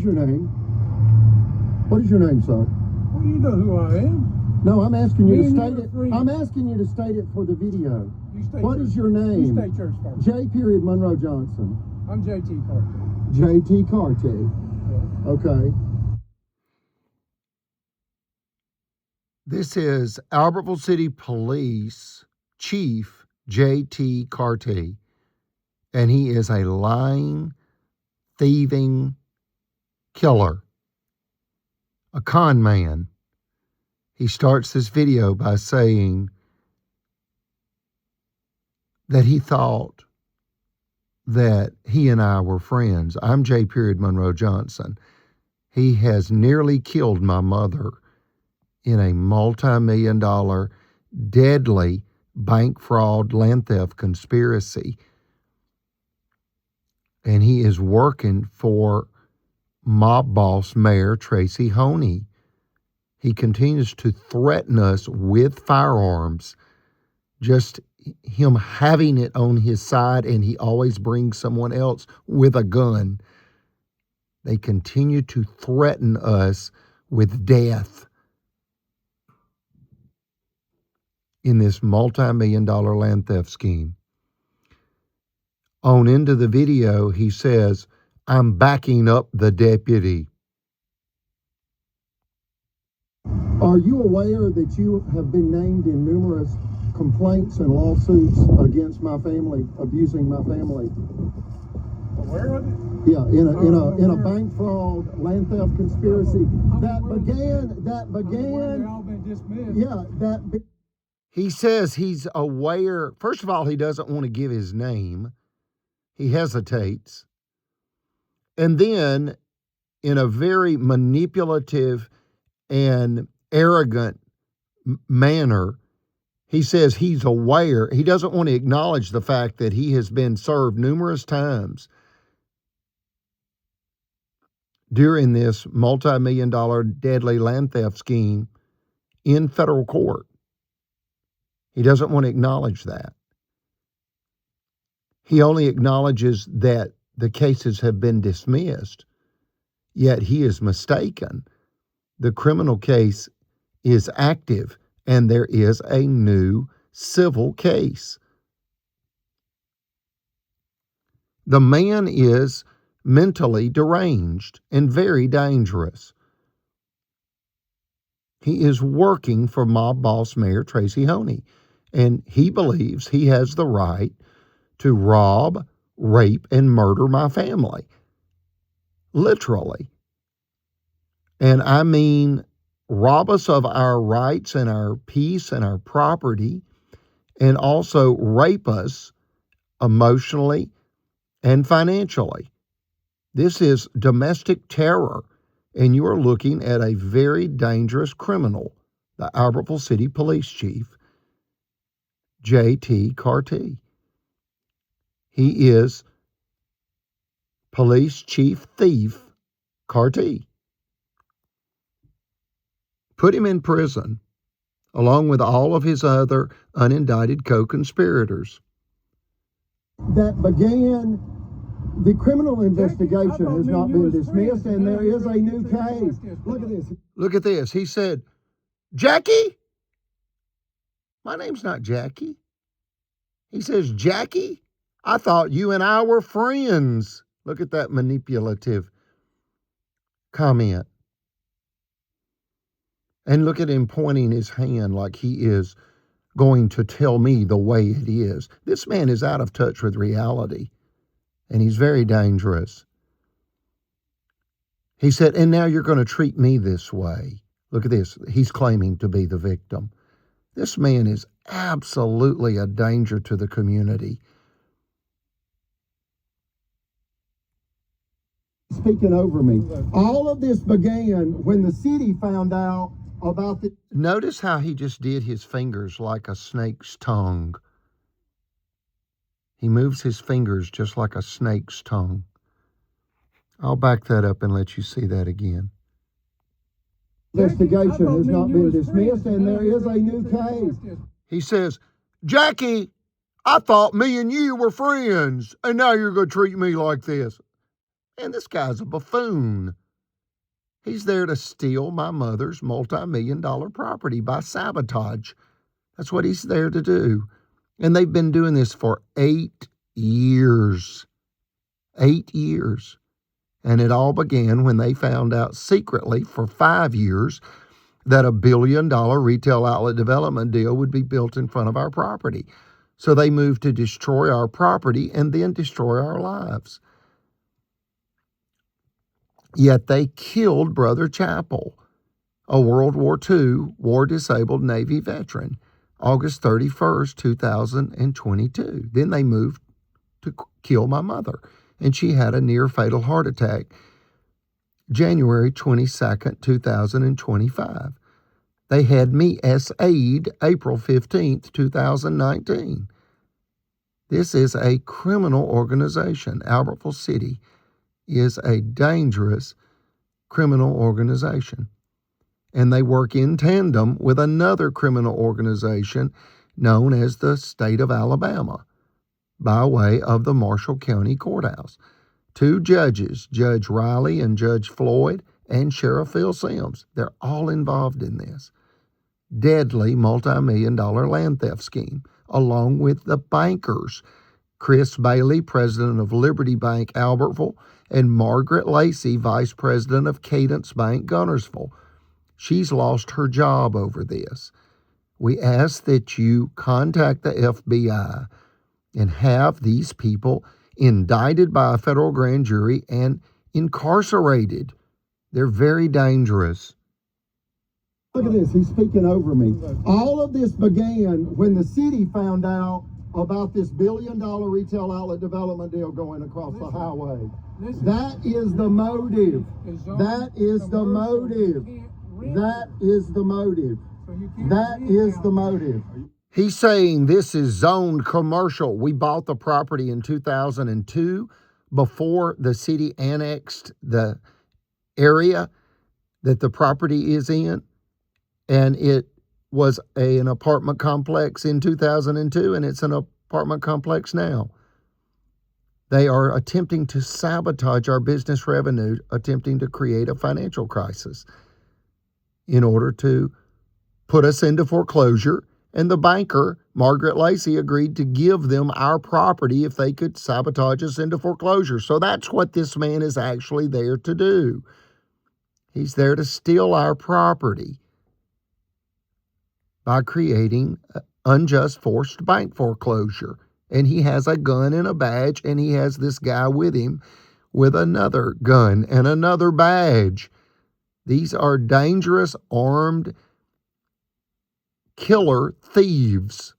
is your name? What is your name, sir? Well, you know who I am. No, I'm asking you to Me and state you are it. friends. I'm asking you to state it for the video. You state What yours. is your name? You state yours first. J. Period Monroe Johnson. I'm JT Carter. J.T. Carty. Yeah. Okay. This is Albertville City Police Chief J.T. Carty, and he is a lying, thieving killer, a con man. He starts this video by saying that he thought that he and I were friends. I'm J. Period Monroe Johnson. He has nearly killed my mother in a multi-million-dollar, deadly bank fraud, land theft conspiracy. And he is working for mob boss Mayor Tracy HONEA. He continues to threaten us with firearms, just him having it on his side, and he always brings someone else with a gun. They continue to threaten us with death in this multi-million-dollar land theft scheme. On into the video, he says, "I'm backing up the deputy." Are you aware that you have been named in numerous complaints and lawsuits against my family, abusing my family? Aware of it? Yeah, in a bank fraud, land theft conspiracy that began. All been dismissed. Yeah, He says he's aware. First of all, he doesn't want to give his name. He hesitates. And then, in a very manipulative and arrogant manner, he says he's aware. He doesn't want to acknowledge the fact that he has been served numerous times during this multi-million-dollar deadly land theft scheme in federal court. He doesn't want to acknowledge that. He only acknowledges that the cases have been dismissed, yet he is mistaken. The criminal case is active, and there is a new civil case. The man is mentally deranged and very dangerous. He is working for mob boss Mayor Tracy HONEA, and he believes he has the right to rob, rape, and murder my family. Literally. And I mean, rob us of our rights and our peace and our property, and also rape us emotionally and financially. This is domestic terror, and you are looking at a very dangerous criminal, the Albertville City Police Chief, J.T. Carty. He is Police Chief Thief Carty. Put him in prison, along with all of his other unindicted co-conspirators. that began. The criminal investigation has not been dismissed, and there is a new case. Look at this. Look at this. He said, "Jackie? My name's not Jackie." He says, "Jackie? I thought you and I were friends." Look at that manipulative comment. And look at him pointing his hand like he is going to tell me the way it is. This man is out of touch with reality, and he's very dangerous. He said, "And now you're going to treat me this way." Look at this. He's claiming to be the victim. This man is absolutely a danger to the community. Speaking over me. All of this began when the city found out about the... Notice how he just did his fingers like a snake's tongue. He moves his fingers just like a snake's tongue. I'll back that up and let you see that again. Investigation has not been dismissed, and there is a new case. He says, "Jackie, I thought me and you were friends, and now you're going to treat me like this." And this guy's a buffoon. He's there to steal my mother's multi-million-dollar property by sabotage. That's what he's there to do. And they've been doing this for 8 years. 8 years. And it all began when they found out secretly for 5 years that $1 billion retail outlet development deal would be built in front of our property. So they moved to destroy our property and then destroy our lives. Yet they killed Brother Chappell, a World War II war-disabled Navy veteran, August 31st, 2022. Then they moved to kill my mother, and she had a near-fatal heart attack January 22nd, 2025. They had me SA'd April 15th, 2019. This is a criminal organization. Albertville City is a dangerous criminal organization. And they work in tandem with another criminal organization known as the State of Alabama by way of the Marshall County Courthouse. 2 judges, Judge Riley and Judge Floyd, and Sheriff Phil Sims, they're all involved in this deadly multi-million-dollar land theft scheme, along with the bankers, Chris Bailey, president of Liberty Bank, Albertville, and Margaret Lacey, vice president of Cadence Bank, Gunnersville. She's lost her job over this. We ask that you contact the FBI and have these people indicted by a federal grand jury and incarcerated. They're very dangerous. Look at this, he's speaking over me. All of this began when the city found out about this $1 billion retail outlet development deal going across the highway. That is the motive. That is the motive. That is the motive. That is the motive. He's saying this is zoned commercial. We bought the property in 2002 before the city annexed the area that the property is in. And it was an apartment complex in 2002, and it's an apartment complex now. They are attempting to sabotage our business revenue, attempting to create a financial crisis in order to put us into foreclosure. And the banker, Margaret Lacey, agreed to give them our property if they could sabotage us into foreclosure. So that's what this man is actually there to do. He's there to steal our property by creating unjust forced bank foreclosure. And he has a gun and a badge, and he has this guy with him with another gun and another badge. These are dangerous, armed killer thieves.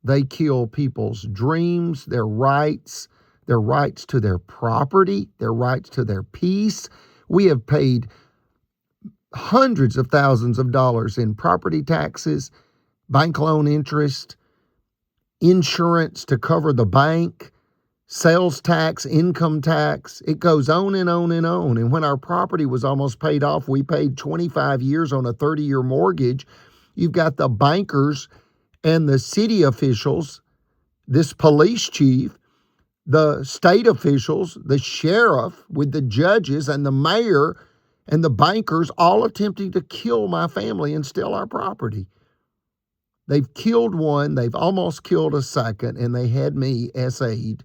They kill people's dreams, their rights to their property, their rights to their peace. We have paid hundreds of thousands of dollars in property taxes, bank loan interest, insurance to cover the bank, sales tax, income tax. It goes on and on and on. And when our property was almost paid off, we paid 25 years on a 30-year mortgage. You've got the bankers and the city officials, this police chief, the state officials, the sheriff with the judges and the mayor and the bankers all attempting to kill my family and steal our property. They've killed one, they've almost killed a second, and they had me SA'd.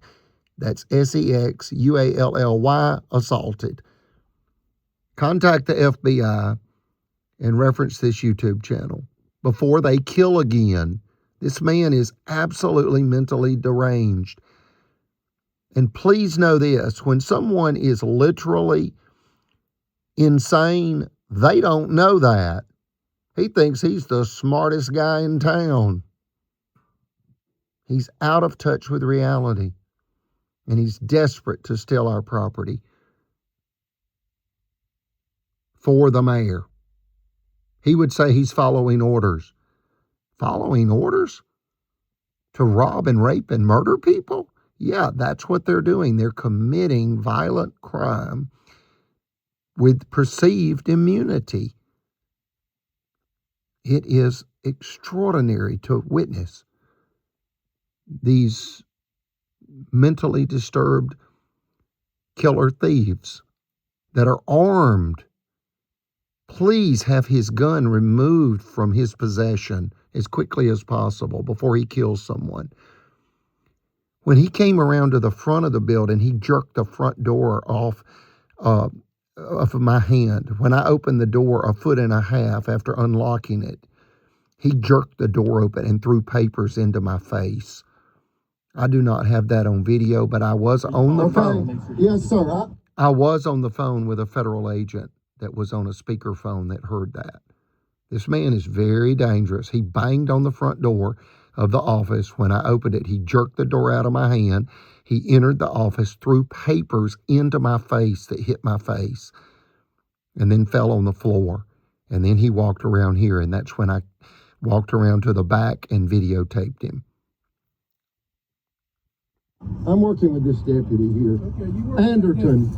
That's SEXUALLY, assaulted. Contact the FBI and reference this YouTube channel before they kill again. This man is absolutely mentally deranged. And please know this, when someone is literally insane, they don't know that. He thinks he's the smartest guy in town. He's out of touch with reality, and he's desperate to steal our property for the mayor. He would say he's following orders. Following orders? To rob and rape and murder people? Yeah, that's what they're doing. They're committing violent crime with perceived immunity. It is extraordinary to witness these mentally disturbed killer thieves that are armed please have his gun removed from his possession as quickly as possible before he kills someone. When he came around to the front of the building, he jerked the front door off of my hand. When I opened the door a foot and a half after unlocking it, he jerked the door open and threw papers into my face. I do not have that on video, but I was on the phone. Yes, sir. I was on the phone with a federal agent that was on a speakerphone that heard that. This man is very dangerous. He banged on the front door of the office. When I opened it, he jerked the door out of my hand. He entered the office, threw papers into my face that hit my face, and then fell on the floor. And then he walked around here, and that's when I walked around to the back and videotaped him. I'm working with this deputy here. Okay, you work. Anderton.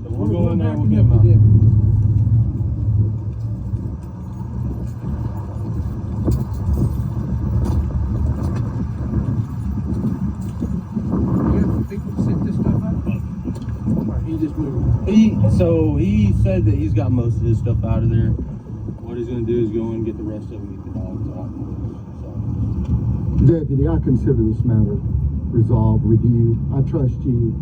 So we'll go in there and we'll get him. People set this stuff out? Or he just moved? So he said that he's got most of his stuff out of there. What he's going to do is go and get the rest of them, get the dogs out. So. Deputy, I consider this matter resolved with you. I trust you.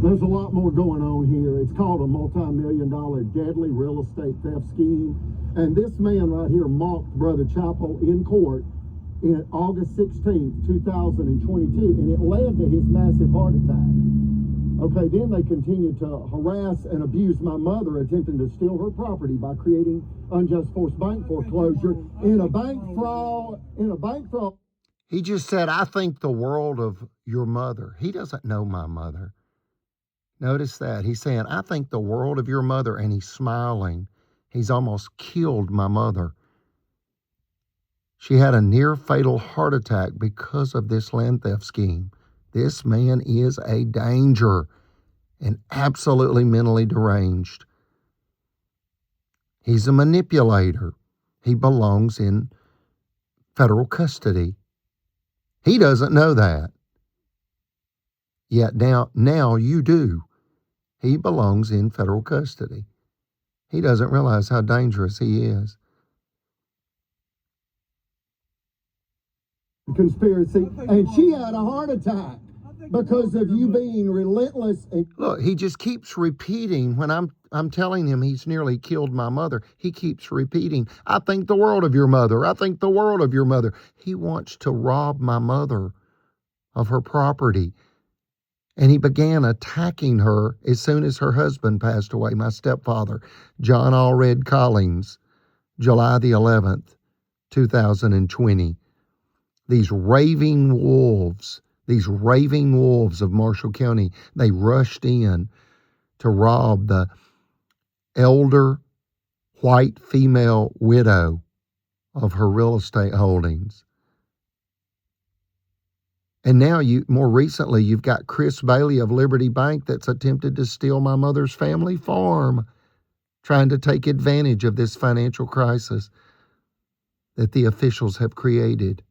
There's a lot more going on here. It's called a multi-million-dollar deadly real estate theft scheme. And this man right here mocked Brother Chappell in court in August 16th, 2022, and it led to his massive heart attack. Okay, then they continued to harass and abuse my mother, attempting to steal her property by creating unjust forced bank foreclosure in a bank fraud. He just said, I think the world of your mother. He doesn't know my mother. Notice that. He's saying, I think the world of your mother, and he's smiling. He's almost killed my mother. She had a near-fatal heart attack because of this land theft scheme. This man is a danger and absolutely mentally deranged. He's a manipulator. He belongs in federal custody. He doesn't know that. Yet now you do. He belongs in federal custody. He doesn't realize how dangerous he is. Conspiracy, and she had a heart attack because of you being relentless. Look, he just keeps repeating when I'm telling him he's nearly killed my mother. He keeps repeating, I think the world of your mother. I think the world of your mother. He wants to rob my mother of her property. And he began attacking her as soon as her husband passed away, my stepfather, John Allred Collins, July the 11th, 2020. These raving wolves of Marshall County, they rushed in to rob the elder white female widow of her real estate holdings. And now more recently, you've got Chris Bailey of Liberty Bank that's attempted to steal my mother's family farm, trying to take advantage of this financial crisis that the officials have created.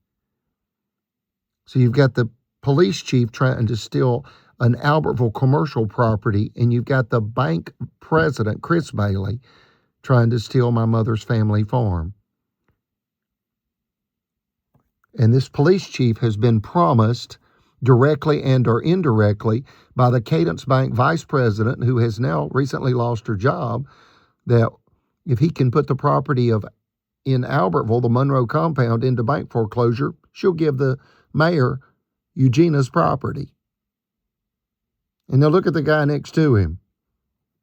So you've got the police chief trying to steal an Albertville commercial property, and you've got the bank president, Chris Bailey, trying to steal my mother's family farm. And this police chief has been promised directly and or indirectly by the Cadence Bank vice president, who has now recently lost her job, that if he can put the property in Albertville, the Monroe compound, into bank foreclosure, she'll give the mayor Eugenia's property. And now look at the guy next to him.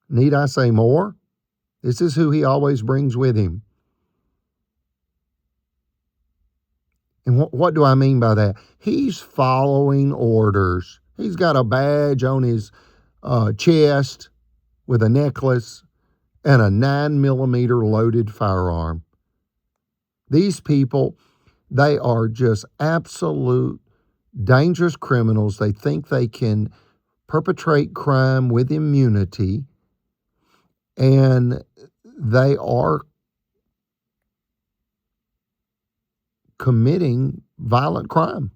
Need I say more? This is who he always brings with him. And what do I mean by that? He's following orders. He's got a badge on his chest with a necklace and a 9mm loaded firearm. These people, they are just absolute dangerous criminals. They think they can perpetrate crime with immunity, and they are committing violent crime.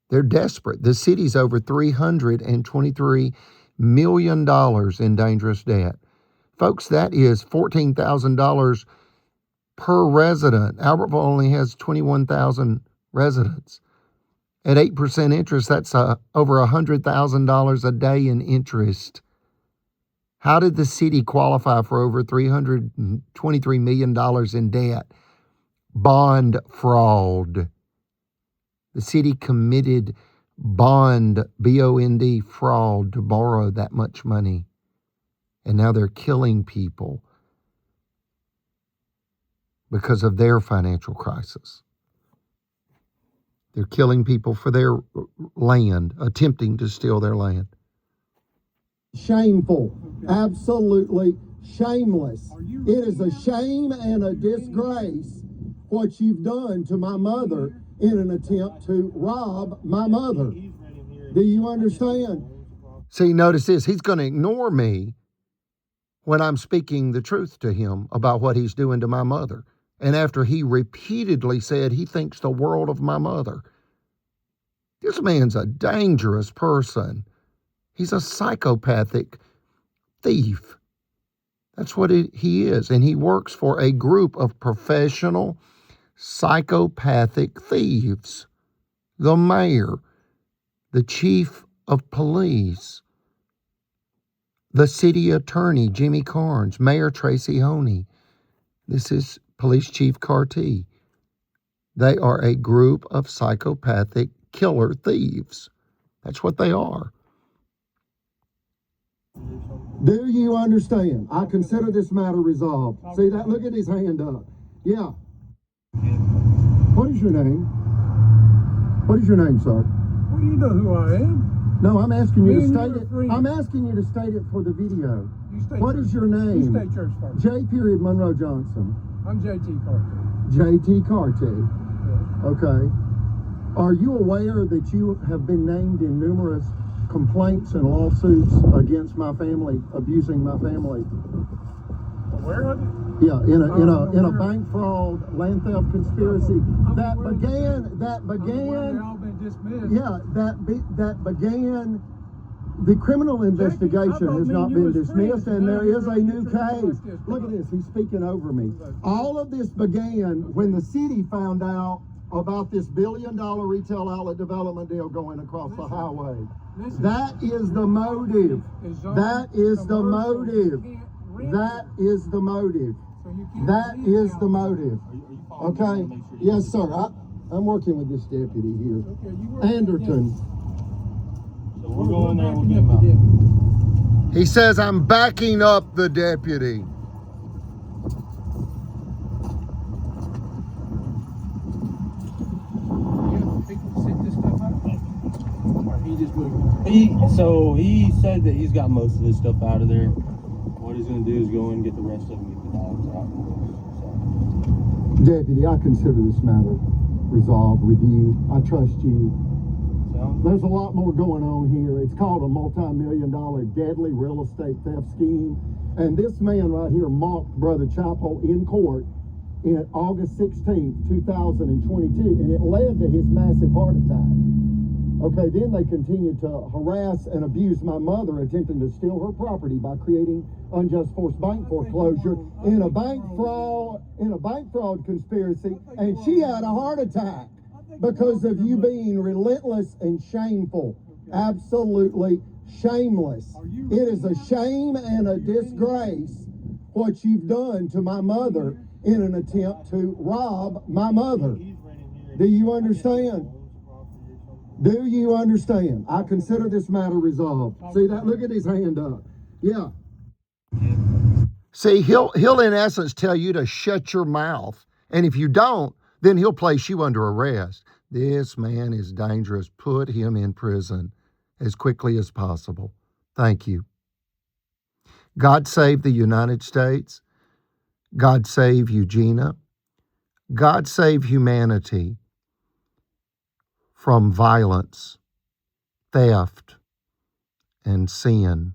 They're desperate. The city's over $323 million in dangerous debt. Folks, that is $14,000 per resident. Albertville only has 21,000 residents. At 8% interest, that's over $100,000 a day in interest. How did the city qualify for over $323 million in debt? Bond fraud. The city committed bond, B-O-N-D, fraud to borrow that much money. And now they're killing people because of their financial crisis. They're killing people for their land, attempting to steal their land. Shameful. Absolutely shameless. It is a shame and a disgrace what you've done to my mother in an attempt to rob my mother. Do you understand? See, notice this. He's going to ignore me when I'm speaking the truth to him about what he's doing to my mother. And after he repeatedly said he thinks the world of my mother. This man's a dangerous person. He's a psychopathic thief. That's what he is. And he works for a group of professional psychopathic thieves. The mayor, the chief of police, the city attorney, Jimmy Carnes, Mayor Tracy Honey. This is Police Chief Carty. They are a group of psychopathic killer thieves. That's what they are. Do you understand? I consider this matter resolved. See that? Look at his hand up. Yeah. What is your name? What is your name, sir? Well, you know who I am. No, I'm asking you to Me and state you are it. friends. I'm asking you to state it for the video. You state What yours. is your You name? state yours first. J. Period Monroe Johnson. I'm JT Carter. J.T. Carty. Yeah. Okay. Are you aware that you have been named in numerous complaints and lawsuits against my family, abusing my family? Aware of it? Yeah, in a aware. bank fraud, land theft conspiracy that aware of began. They've all been dismissed. Yeah, that began. The criminal investigation thought has me not and you been was dismissed, friends. and Now there you're is a gonna new get your case. like this. Look at this. He's speaking over me. All of this began when the city found out about this $1 billion retail outlet development deal going across the highway. Listen, That is the motive. it's all That is the commercial. motive. You can't rent That is the motive. it, so you can't That rent is out. the motive. Okay? Yes, sir. I'm working with this deputy here. Okay, you work Anderton. So we'll go in there and we'll backing get up him the out. deputy. He says, I'm backing up the deputy. You have people sit this stuff out? Or he just moved? He said that he's got most of his stuff out of there. What he's gonna do is go in and get the rest of them, get the dogs out. Deputy, I consider this matter resolved with you. I trust you. So There's a lot more going on here. It's called a multi-million-dollar deadly real estate theft scheme. And this man right here mocked Brother Chappell in court in August 16th, 2022, and it led to his massive heart attack. Okay, then they continued to harass and abuse my mother, attempting to steal her property by creating unjust forced bank foreclosure in a bank fraud conspiracy, and she had a heart attack because of you being relentless and shameful. Absolutely shameless. It is a shame and a disgrace what you've done to my mother in an attempt to rob my mother. Do you understand? Do you understand? I consider this matter resolved. See that? Look at his hand up. Yeah. See, he'll in essence tell you to shut your mouth. And if you don't, then he'll place you under arrest. This man is dangerous. Put him in prison as quickly as possible. Thank you. God save the United States. God save Eugenia. God save humanity from violence, theft, and sin.